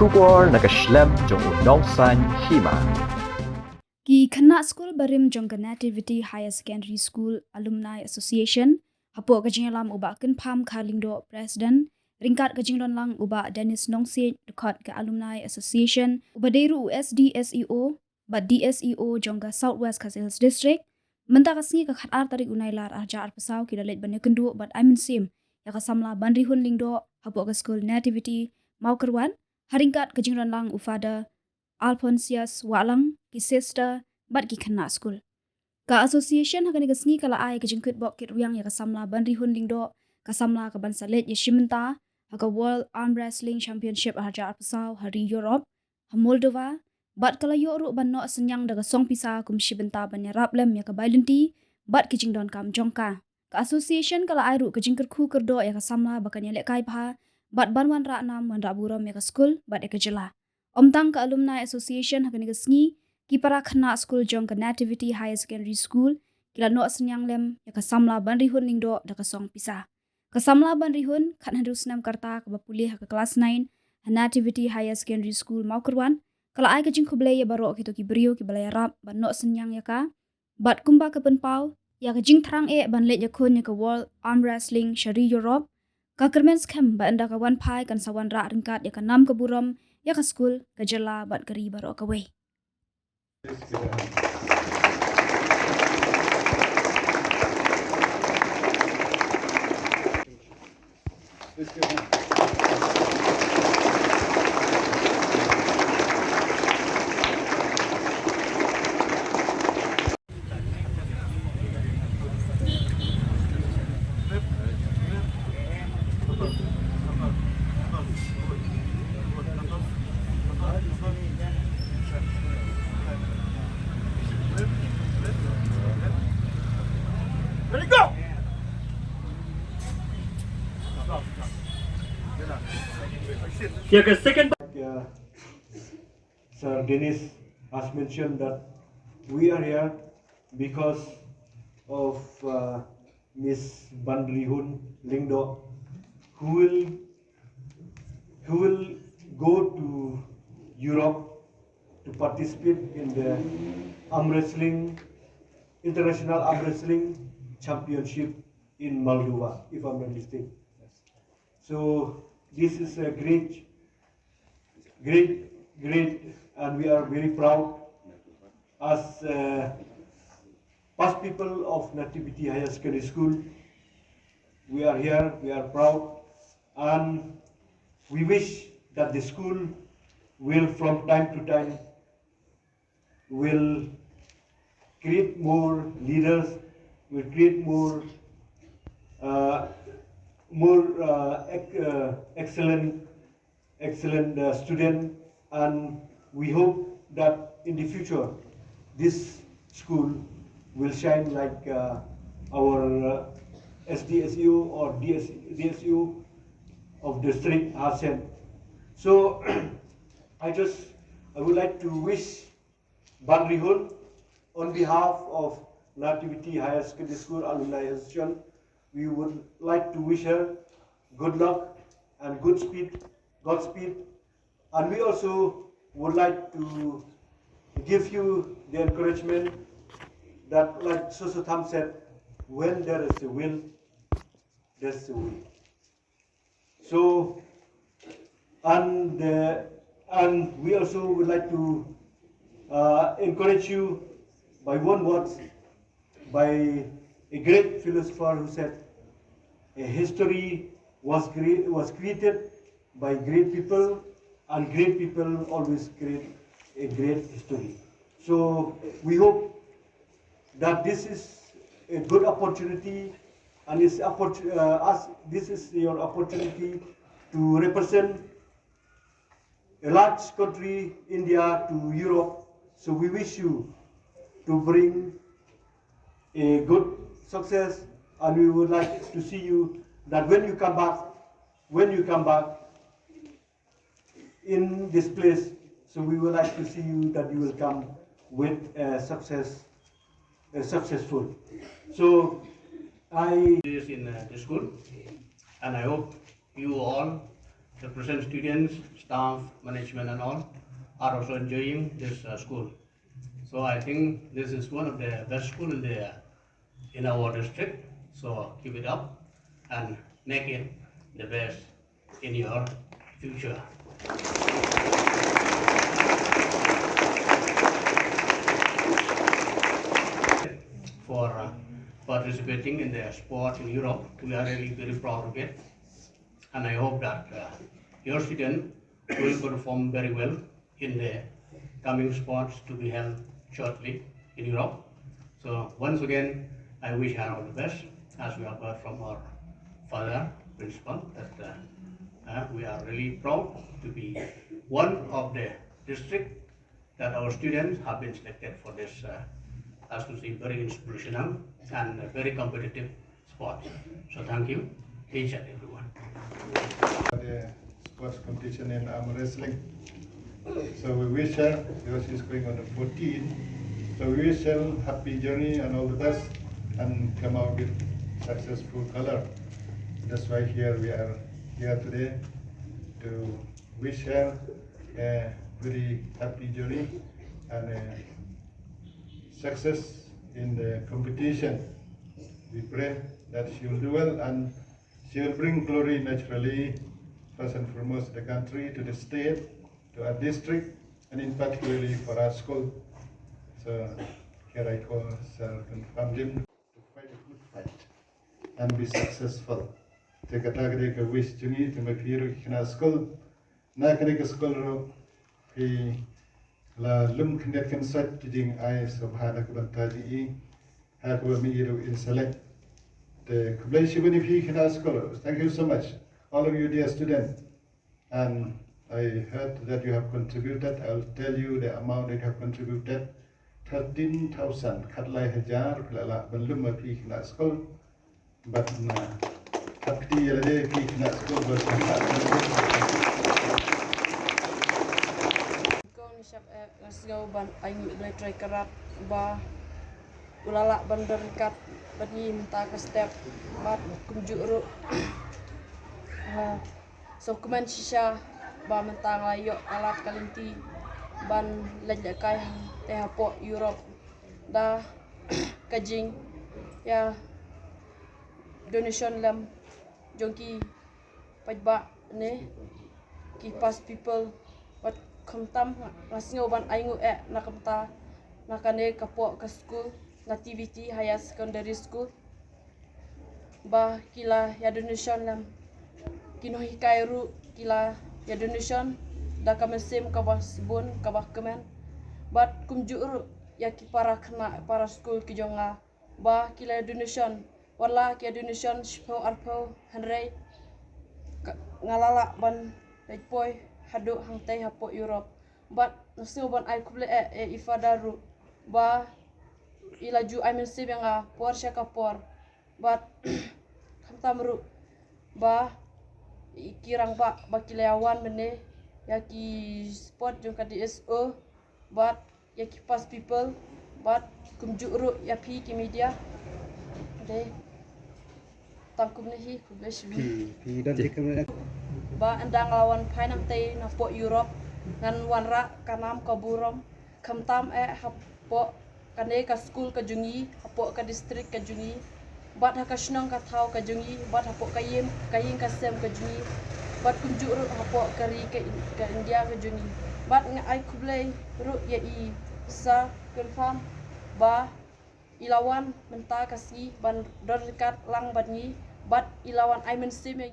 Shubor nakaslem jong unongsan Hima. Ki Khynnah Skul barim jong Nativity Higher Secondary School Alumni Association hapo kajingalam uba ken pham kha Lyngdoh President ringkat kajinglon lang uba Dennis Nongsi dekat ke Alumni Association uba deru SDSEO ba DSEO jong ka Southwest Hills District menta kasngi ka khatar tarik unailar arjar pesau ki dalet bane kendu bat aimen sim ya ka Samla Banrihun Lyngdoh hapo ka Skul Nativity mau kerwan haringkat kajinglon lang ufada Alphonsius Walang ki sister bat ki Khynnah Skul. Ka association hakani kasngi kala ai ka Kitbok Rwiang ya ka Samla Banrihun Lyngdoh ka Samla ka Bansalet ya Shimenta haka World Arm Wrestling Championship hajar pesau hari Europe ha Moldova bat kala yoru banno senyang daga song pisa kum Shibenta banya rablem ya ka Bailenti bat ki jingdon kam jongka. Ka association kala ai ru ka jingkerku kerdo ya ka Samla bakanya lek kai pha bat banwan ra nam wan ra buram ya ka Skul bat ya ka jela. Omtang ka Alumni Association hakani kasngi ki para Khynnah Skul jong ka Nativity Higher Secondary School kila no senyang lem ya ka Samla Banrihun Lyngdoh da ka song pisa. Ka Samla Banrihun khat harus nam karta ka bapulih ka kelas 9 Nativity Higher Secondary School mau kerwan kala ai ka jing khublai ya baro ki to ki brio ki balai rap ban no senyang ya ka bat kumba ka penpau ya ka jing thrang ban let ya khon ya ka World Arm Wrestling Shari Europe ka kermens kem ba anda ka wan pai kan sawan ra ringkat ya ka nam ka buram ya ka Skul ka jela bat kari baro ka wei. Sir Dennis has mentioned that we are here because of Miss Banrihun Lyngdoh, who will go to Europe to participate in the international arm wrestling championship in Moldova, if I'm not mistaken. So this is a great, and we are very proud as past people of Nativity Higher Secondary School. We are here, we are proud, and we wish that the school will from time to time will create more leaders, will create more excellent student, and we hope that in the future this school will shine like our SDSU or DSU of district Asen. So I would like to wish Banrihun on behalf of Nativity Higher Secondary School Alumni Association. We would like to wish her good luck and Godspeed, and we also would like to give you the encouragement that, like Soso Tham said, when there is a will, there's a way. So, and we also would like to encourage you by one word, by a great philosopher who said, a history was created by great people, and great people always create a great history. So we hope that this is a good opportunity, and this is your opportunity to represent a large country, India, to Europe. So we wish you to bring a good success, and we would like to see you that when you come back in this place, so we would like to see you that you will come with successful. So I is in the school, and I hope you all the present students, staff, management and all are also enjoying this school. So I think this is one of the best school in our district. So keep it up and make it the best in your future. For participating in the sport in Europe, we are really very proud of it, and I hope that your student will perform very well in the coming sports to be held shortly in Europe. So once again, I wish her all the best, as we have heard from our father principal that we are really proud to be one of the district that our students have been selected for this, as to see, very inspirational and very competitive sport. So thank you, each and everyone. The sports competition in arm wrestling. So we wish her, because she's going on the 14th, so we wish her happy journey and all the best and come out with successful color. That's why here we are here today to wish her a very happy journey and success in the competition. We pray that she will do well and she will bring glory naturally, first and foremost to the country, to the state, to our district, and in particularly for our school. So here I call Sir Famjim to fight a good fight and be successful. Take a wish to me to make you Khynnah Skul. Na kene school ro he la lum knet kan sat jing ai subhana kubantadi ha ko mi iru in select the kublai when if he Khynnah Skul. Thank you so much, all of you dear students. And I heard that you have contributed. I'll tell you the amount that you have contributed. 13,000 katlai hajar pelala belum pi Khynnah Skul. But hati yalade pi Khynnah Skul bersama. Ngasgaw ban ay ngi try karat ba ulala banderikat bani minta ke step bat kumjuru so kuman shisha ba mentang layo alat kalinti ban lejakai teh po Europe da kajing ya donation lam jongki pajba ne ki pass people but kamtam ngasngo ban aingu nakamta nakane kapo ke school Nativity higher secondary school ba kila ya donation lam kinohi kairu kila ya donation da kamesim kabah sibun kabah kemen bat kumjuru ya ki para school ki jonga ba kila ya donation wala ki ya donation shpo arpo hanrei ngalala ban poi hadu hangtai hapo Europe but nasi ban ai kuble ifadaru ba ilaju ai mensi yang por syakapor but kamtamru ba kirang ba bakilawan mene yaki sport jong ka DSO but yaki pass people but kumjuru ya pi ki media de tangkum nehi kublesh Pi dan tikem ba andang lawan painang tei na po Europe ngan wanra kanam kaburom kamtam hapo kane ka school ka jungi hapo ka district ka jungi bat ha ka shnong ka thau ka jungi bat hapo kayim ka sem ka jungi bat kunjuru hapo kari ka India ka jungi bat nga ai kublai ru ya I sa confirm ba ilawan menta kasi ban dorkat lang bat ni bat ilawan ai mensim yang